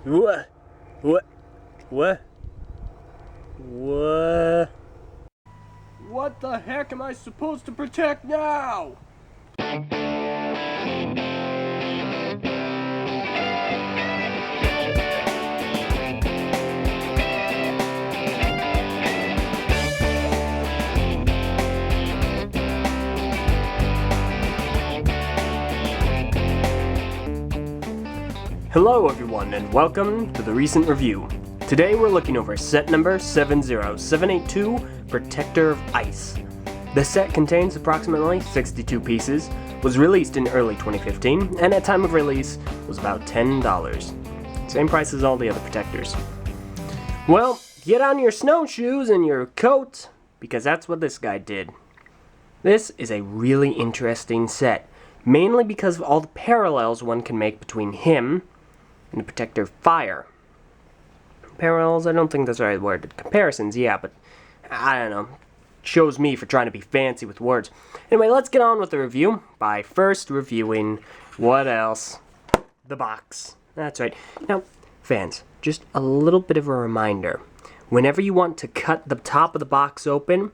What? What? What? What? What the heck am I supposed to protect now? Hello everyone and welcome to the recent review. Today we're looking over set number 70782, Protector of Ice. The set contains approximately 62 pieces, was released in early 2015, and at time of release was about $10. Same price as all the other protectors. Well, get on your snowshoes and your coat, because that's what this guy did. This is a really interesting set, mainly because of all the parallels one can make between him and the Protector of Fire. Parallels, I don't think that's the right word. Comparisons, yeah, but I don't know. Shows me for trying to be fancy with words. Anyway, let's get on with the review by first reviewing what else? The box. That's right. Now, fans, just a little bit of a reminder. Whenever you want to cut the top of the box open,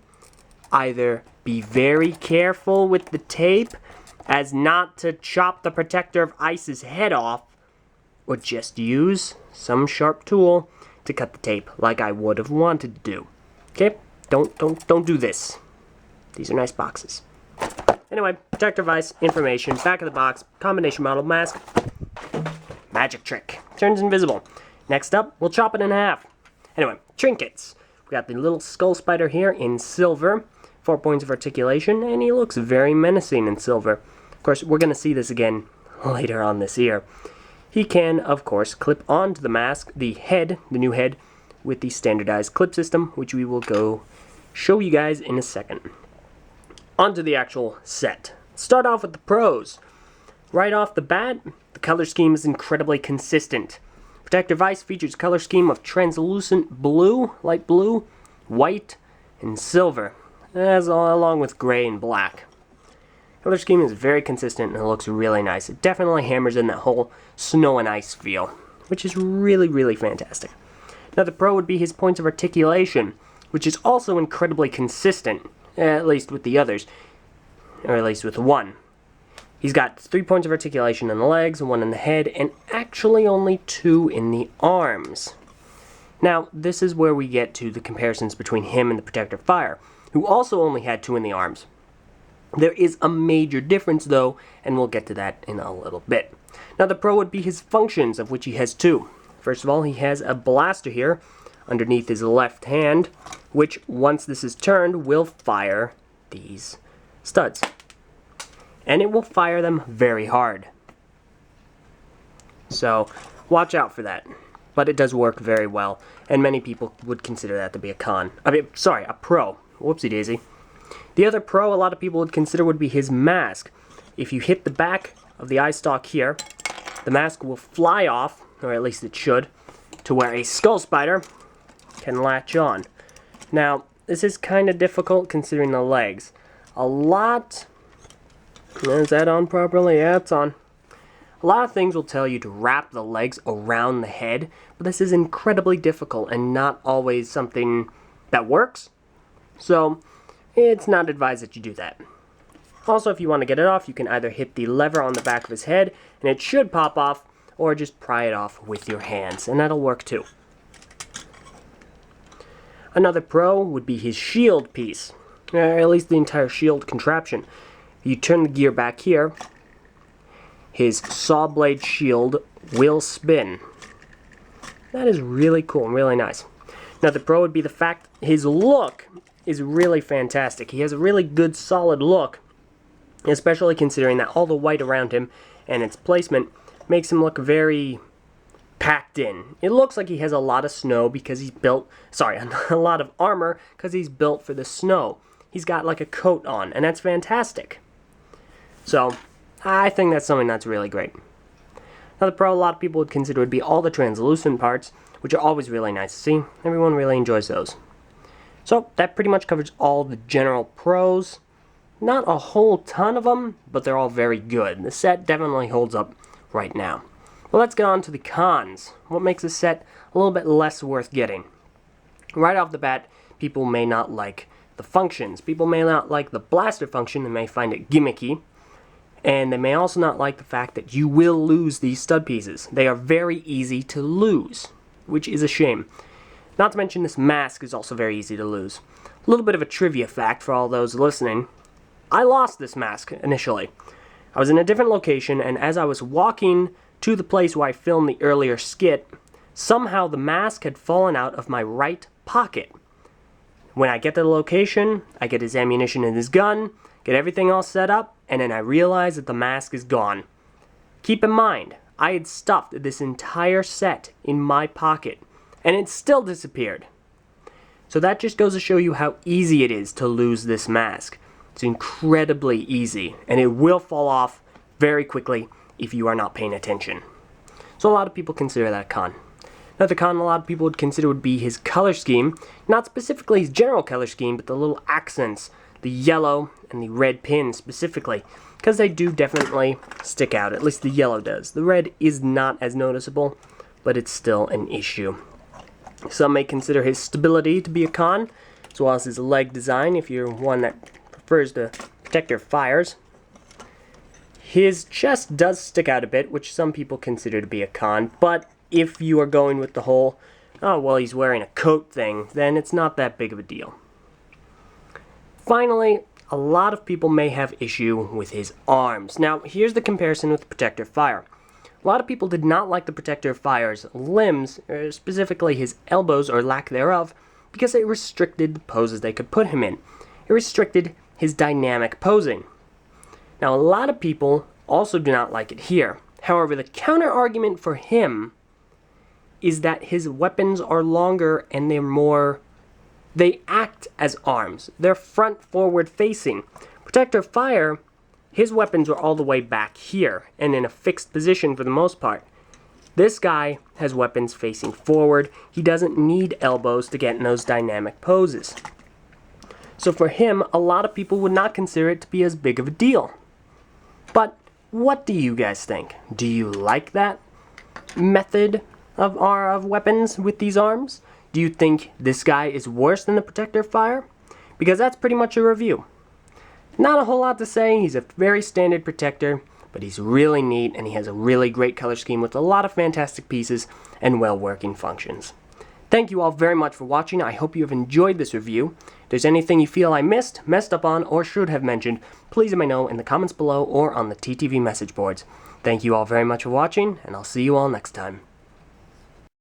either be very careful with the tape as not to chop the Protector of Ice's head off, or just use some sharp tool to cut the tape like I would have wanted to do. Okay? Don't do this. These are nice boxes. Anyway, Protector of Ice, information, back of the box, combination model, mask, magic trick. Turns invisible. Next up, we'll chop it in half. Anyway, trinkets. We got the little skull spider here in silver, 4 points of articulation, and he looks very menacing in silver. Of course, we're going to see this again later on this year. He can, of course, clip onto the mask, the head, the new head, with the standardized clip system, which we will go show you guys in a second. Onto the actual set. Start off with the pros. Right off the bat, the color scheme is incredibly consistent. Protector of Ice features a color scheme of translucent blue, light blue, white, and silver, along with gray and black. Color scheme is very consistent and it looks really nice. It definitely hammers in that whole snow and ice feel, which is really, really fantastic. Another pro would be his points of articulation, which is also incredibly consistent, at least with the others, or at least with one. He's got 3 points of articulation in the legs, 1 in the head, and actually only 2 in the arms. Now, this is where we get to the comparisons between him and the Protector of Fire, who also only had 2 in the arms. There is a major difference, though, and we'll get to that in a little bit. Now, the pro would be his functions, of which he has 2. First of all, he has a blaster here underneath his left hand, which, once this is turned, will fire these studs. And it will fire them very hard. So, watch out for that. But it does work very well, and many people would consider that to be a pro. Whoopsie daisy. The other pro a lot of people would consider would be his mask. If you hit the back of the eye stalk here, the mask will fly off, or at least it should, to where a skull spider can latch on. Now, this is kind of difficult considering the legs. Is that on properly? Yeah, it's on. A lot of things will tell you to wrap the legs around the head, but this is incredibly difficult and not always something that works. So, it's not advised that you do that. Also, if you want to get it off, you can either hit the lever on the back of his head, and it should pop off, or just pry it off with your hands, and that'll work too. Another pro would be his shield piece, or at least the entire shield contraption. If you turn the gear back here, his saw blade shield will spin. That is really cool and really nice. Another pro would be the fact his look is really fantastic. He has a really good solid look, especially considering that all the white around him and its placement makes him look very packed in. It looks like he has a lot of snow because he's built, a lot of armor because he's built for the snow. He's got like a coat on, and that's fantastic. So, I think that's something that's really great. Another pro a lot of people would consider would be all the translucent parts, which are always really nice to see. Everyone really enjoys those. So, that pretty much covers all the general pros. Not a whole ton of them, but they're all very good. The set definitely holds up right now. Well, let's get on to the cons. What makes a set a little bit less worth getting? Right off the bat, people may not like the functions. People may not like the blaster function and may find it gimmicky. And they may also not like the fact that you will lose these stud pieces. They are very easy to lose, which is a shame. Not to mention this mask is also very easy to lose. A little bit of a trivia fact for all those listening. I lost this mask initially. I was in a different location, and as I was walking to the place where I filmed the earlier skit, somehow the mask had fallen out of my right pocket. When I get to the location, I get his ammunition and his gun, get everything all set up, and then I realize that the mask is gone. Keep in mind, I had stuffed this entire set in my pocket, and it still disappeared. So that just goes to show you how easy it is to lose this mask. It's incredibly easy, and it will fall off very quickly if you are not paying attention. So a lot of people consider that a con. Another con a lot of people would consider would be his color scheme. Not specifically his general color scheme, but the little accents, the yellow and the red pins specifically, because they do definitely stick out. At least the yellow does. The red is not as noticeable, but it's still an issue. Some may consider his stability to be a con, as well as his leg design if you're one that prefers to protect your fires. His chest does stick out a bit, which some people consider to be a con, but if you are going with the whole, oh, well, he's wearing a coat thing, then it's not that big of a deal. Finally, a lot of people may have issue with his arms. Now, here's the comparison with the Protector Fire. A lot of people did not like the Protector Fire's limbs, or specifically his elbows or lack thereof, because it restricted the poses they could put him in. It restricted his dynamic posing. Now, a lot of people also do not like it here. However, the counter-argument for him is that his weapons are longer and they act as arms. They're front-forward facing. Protector Fire, his weapons are all the way back here and in a fixed position for the most part. This guy has weapons facing forward. He doesn't need elbows to get in those dynamic poses. So for him, a lot of people would not consider it to be as big of a deal. But what do you guys think? Do you like that method of weapons with these arms? Do you think this guy is worse than the Protector Fire? Because that's pretty much a review. Not a whole lot to say. He's a very standard protector, but he's really neat and he has a really great color scheme with a lot of fantastic pieces and well-working functions. Thank you all very much for watching. I hope you have enjoyed this review. If there's anything you feel I missed, messed up on, or should have mentioned, please let me know in the comments below or on the TTV message boards. Thank you all very much for watching, and I'll see you all next time.